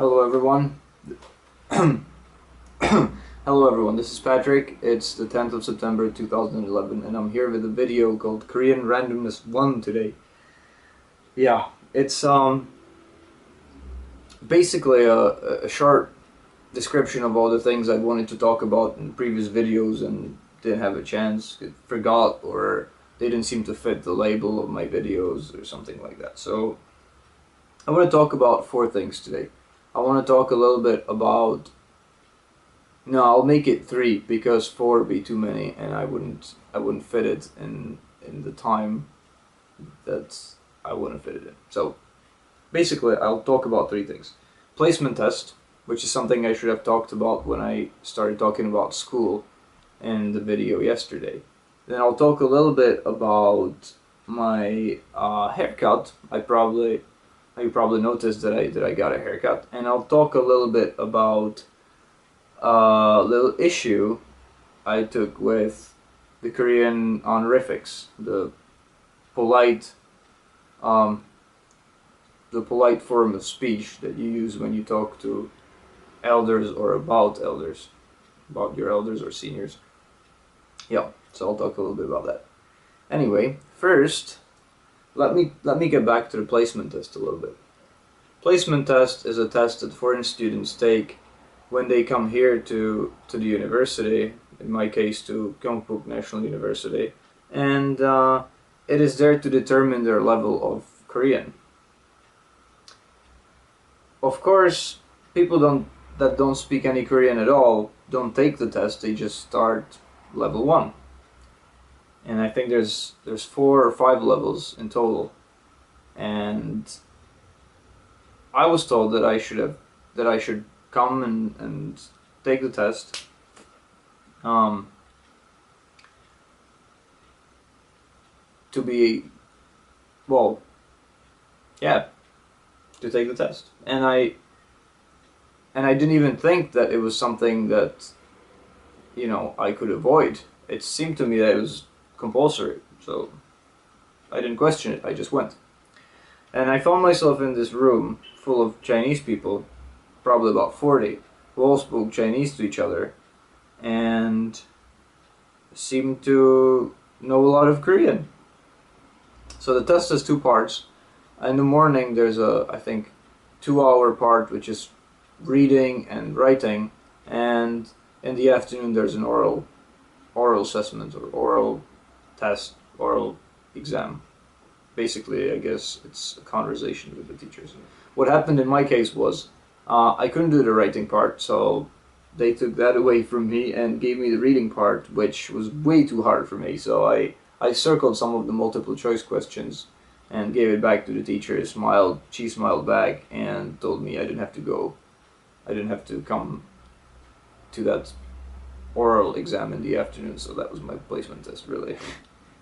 Hello everyone. Hello everyone, this is Patrick. It's the 10th of September 2011 and I'm here with a video called Korean Randomness 1 today. Yeah, it's basically a short description of all the things I wanted to talk about in previous videos and didn't have a chance, forgot, or they didn't seem to fit the label of my videos or something like that. So I want to talk about 4 things today. I want to talk a little bit about, no, I'll make it 3 because 4 would be too many and I wouldn't fit it in the time that I wouldn't fit it in. So basically I'll talk about 3 things. Placement test, which is something I should have talked about when I started talking about school in the video yesterday. Then I'll talk a little bit about my haircut. You probably noticed that I got a haircut, and I'll talk a little bit about a little issue I took with the Korean honorifics, the polite form of speech that you use when you talk to elders or about your elders or seniors. Yeah, so I'll talk a little bit about that. Anyway, first, let me get back to the placement test a little bit. Placement test is a test that foreign students take when they come here to the university, in my case to Gyeongbuk National University, and it is there to determine their level of Korean. Of course, people that don't speak any Korean at all don't take the test, they just start level 1. And I think there's 4 or 5 levels in total, and I was told that I should come and take the test to take the test, and I didn't even think that it was something that I could avoid. It seemed to me that it was compulsory, so I didn't question it, I just went. And I found myself in this room full of Chinese people, probably about 40, who all spoke Chinese to each other and seemed to know a lot of Korean. So the test has 2 parts. In the morning there's I think 2-hour part which is reading and writing, and in the afternoon there's an oral assessment or oral test, oral exam. Basically, I guess it's a conversation with the teachers. What happened in my case was I couldn't do the writing part, so they took that away from me and gave me the reading part, which was way too hard for me. So I circled some of the multiple choice questions and gave it back to the teacher. She smiled back and told me I didn't have to go. I didn't have to come to that oral exam in the afternoon, so that was my placement test, really.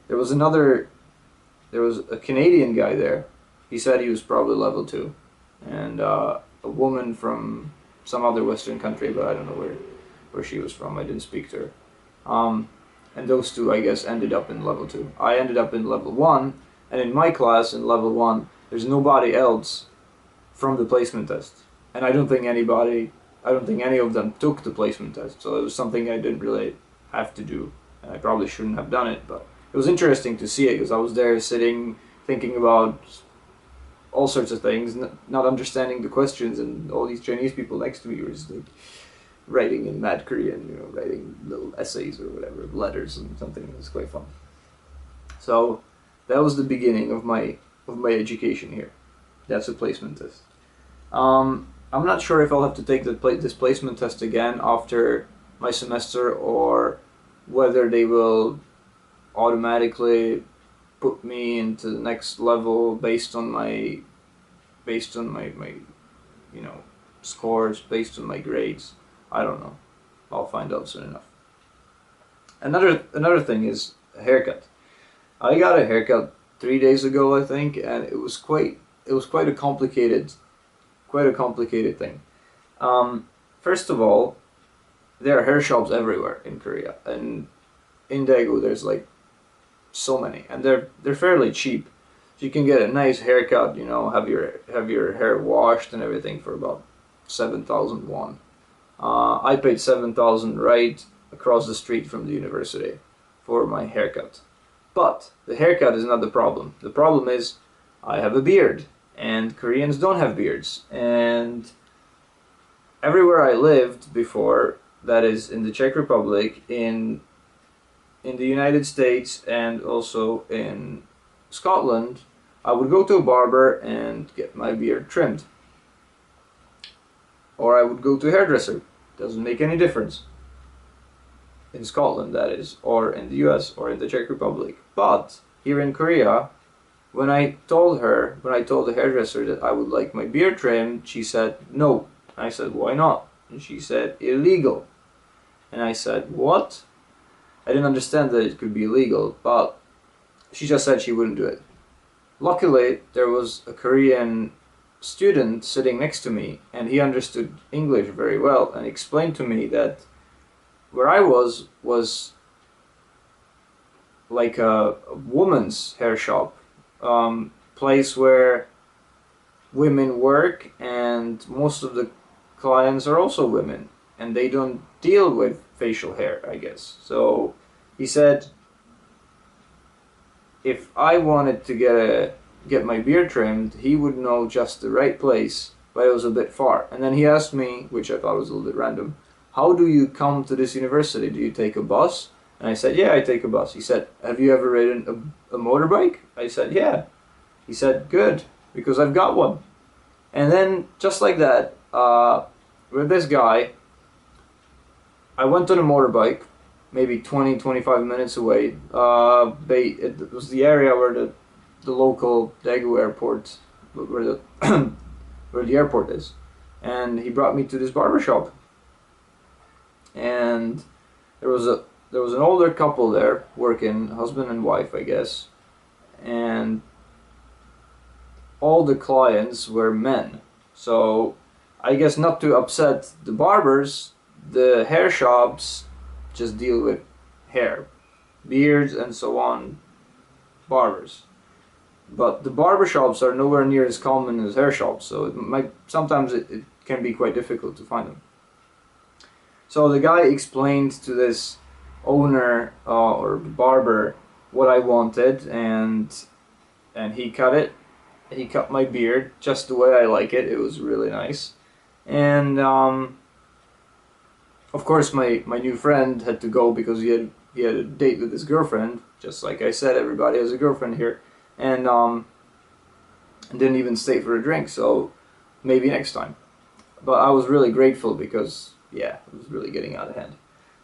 There was a Canadian guy there. He said he was probably level 2, and a woman from some other Western country, but I don't know where she was from. I didn't speak to her. And those 2, I guess, ended up in level 2. I ended up in level 1, and in my class in level 1, there's nobody else from the placement test, and I don't think any of them took the placement test, so it was something I didn't really have to do, and I probably shouldn't have done it, but it was interesting to see it because I was there sitting thinking about all sorts of things, not understanding the questions, and all these Chinese people next to me were just like writing in mad Korean, writing little essays or whatever, letters and something. It was quite fun. So that was the beginning of my education here. That's a placement test. I'm not sure if I'll have to take this placement test again after my semester, or whether they will automatically put me into the next level based on my scores, based on my grades. I don't know. I'll find out soon enough. Another thing is a haircut. I got a haircut 3 days ago, I think, and it was quite a complicated thing. First of all, there are hair shops everywhere in Korea, and in Daegu there's like so many, and they're fairly cheap. So you can get a nice haircut, have your hair washed and everything for about 7,000 won. I paid 7,000 right across the street from the university for my haircut. But the haircut is not the problem. The problem is I have a beard, and Koreans don't have beards. And everywhere I lived before, that is in the Czech Republic, in the United States, and also in Scotland, I would go to a barber and get my beard trimmed. Or I would go to a hairdresser. Doesn't make any difference. In Scotland, that is, or in the US, or in the Czech Republic. But here in Korea, when I told the hairdresser that I would like my beard trimmed, she said no. I said, why not? And she said, illegal. And I said, what? I didn't understand that it could be illegal, but she just said she wouldn't do it. Luckily, there was a Korean student sitting next to me, and he understood English very well and explained to me that where I was like a woman's hair shop, place where women work, and most of the clients are also women, and they don't deal with facial hair, I guess. So he said if I wanted to get my beard trimmed, he would know just the right place, but it was a bit far. And then he asked me, which I thought was a little bit random, how do you come to this university? Do you take a bus? And I said, yeah, I take a bus. He said, have you ever ridden a motorbike? I said, yeah. He said, good, because I've got one. And then, just like that, with this guy, I went on a motorbike, maybe 20-25 minutes away. It was the area where the local Daegu airport, where the where the airport is, and he brought me to this barber shop. And there was an older couple there working, husband and wife, I guess, and all the clients were men. So I guess not to upset the barbers, the hair shops just deal with hair, beards and so on, barbers. But the barber shops are nowhere near as common as hair shops, so sometimes it can be quite difficult to find them. So the guy explained to this owner or barber what I wanted, and he cut it. He cut my beard just the way I like it. It was really nice. And of course my new friend had to go because he had a date with his girlfriend. Just like I said, everybody has a girlfriend here. And didn't even stay for a drink, so maybe next time. But I was really grateful because, yeah, it was really getting out of hand.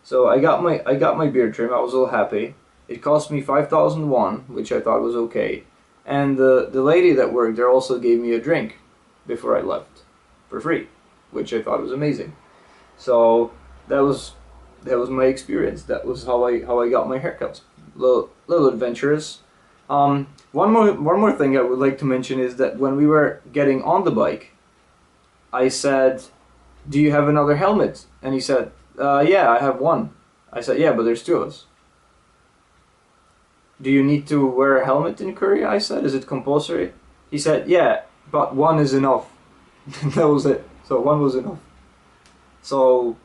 So I got my beard trim. I was all happy. It cost me 5,000 won, which I thought was okay. And the lady that worked there also gave me a drink before I left for free, which I thought was amazing. So that was my experience. That was how I got my haircuts. Little adventurous. One more thing I would like to mention is that when we were getting on the bike, I said, do you have another helmet? And he said, yeah, I have one. I said, yeah, but there's two of us. Do you need to wear a helmet in Korea? I said, is it compulsory? He said, yeah, but one is enough. That was it. So one was enough. So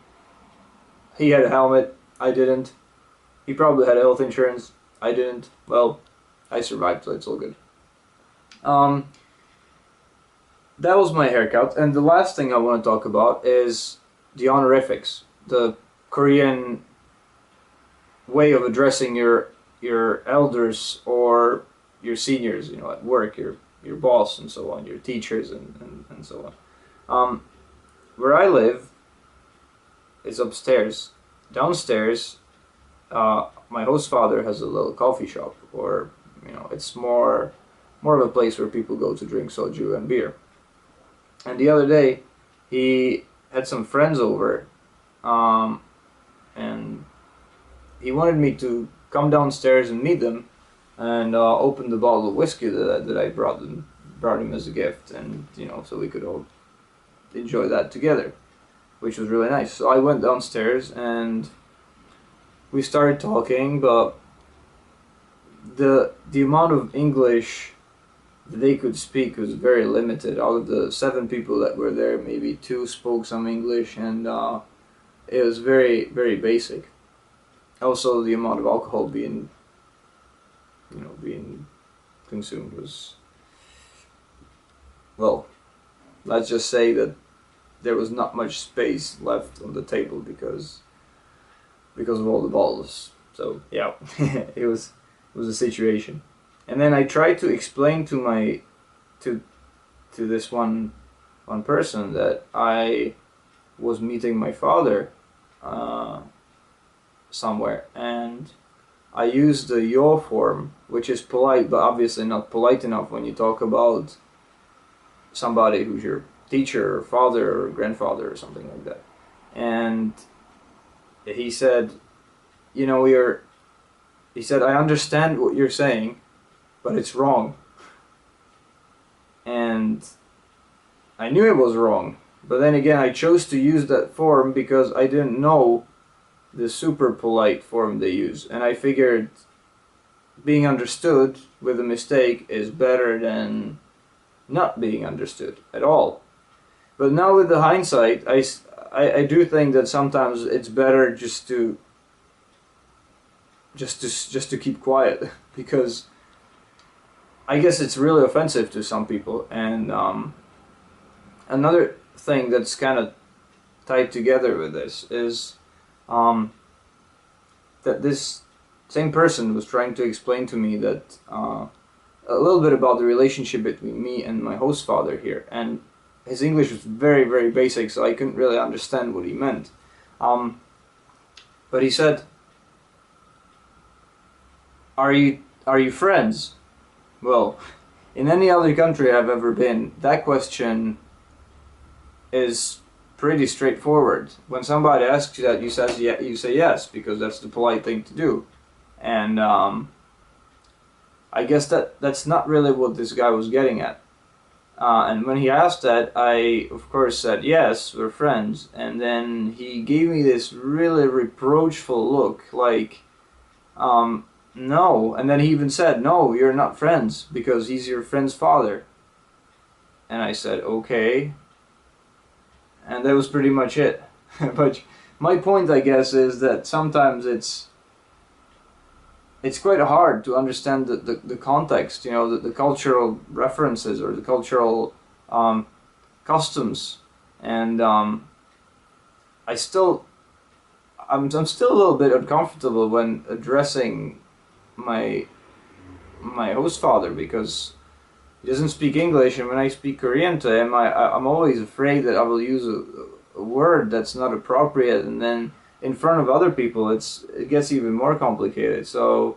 he had a helmet, I didn't. He probably had health insurance, I didn't. Well, I survived, so it's all good. That was my haircut, and the last thing I want to talk about is the honorifics, the Korean way of addressing your elders or your seniors, you know, at work, your boss and so on, your teachers and so on. Where I live is upstairs. Downstairs, my host father has a little coffee shop, or you know, it's more of a place where people go to drink soju and beer. And the other day, he had some friends over, and he wanted me to come downstairs and meet them, and open the bottle of whiskey that I brought him as a gift, and you know, so we could all enjoy that together, which was really nice. So I went downstairs and we started talking, but the amount of English they could speak was very limited. Out of the 7 people that were there, maybe 2 spoke some English, and it was very, very basic. Also, the amount of alcohol being consumed was, well, let's just say that there was not much space left on the table because of all the bottles. So yeah, it was a situation. And then I tried to explain to this one person that I was meeting my father somewhere, and I used the your form, which is polite, but obviously not polite enough when you talk about somebody who's your teacher or father or grandfather or something like that. And he said, you know, he said, I understand what you're saying, but it's wrong. And I knew it was wrong, but then again I chose to use that form because I didn't know the super polite form they use, and I figured being understood with a mistake is better than not being understood at all. But now with the hindsight, I do think that sometimes it's better just to keep quiet, because I guess it's really offensive to some people. And another thing that's kind of tied together with this is that this same person was trying to explain to me that a little bit about the relationship between me and my host father here, and his English was very, very basic, so I couldn't really understand what he meant. But he said, "Are you friends?" Well, in any other country I've ever been, that question is pretty straightforward. When somebody asks you that, you say yes, because that's the polite thing to do. And I guess that's not really what this guy was getting at. And when he asked that, I of course said yes, we're friends. And then he gave me this really reproachful look, like, no. And then he even said, no, you're not friends, because he's your friend's father. And I said, okay. And that was pretty much it. But my point, I guess, is that sometimes it's quite hard to understand the context, you know, the cultural references or the cultural customs. And I'm still a little bit uncomfortable when addressing my host father, because he doesn't speak English, and when I speak Korean to him, I'm always afraid that I will use a word that's not appropriate, and then in front of other people it gets even more complicated. So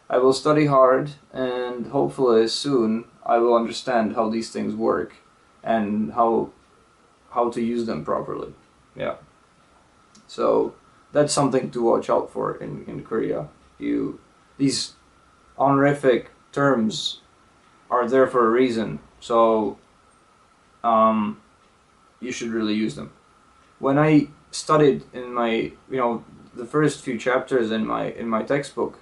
I will study hard, and hopefully soon I will understand how these things work and how to use them properly. Yeah. So that's something to watch out for in Korea. These honorific terms are there for a reason, so you should really use them. When I studied in my, the first few chapters in my textbook,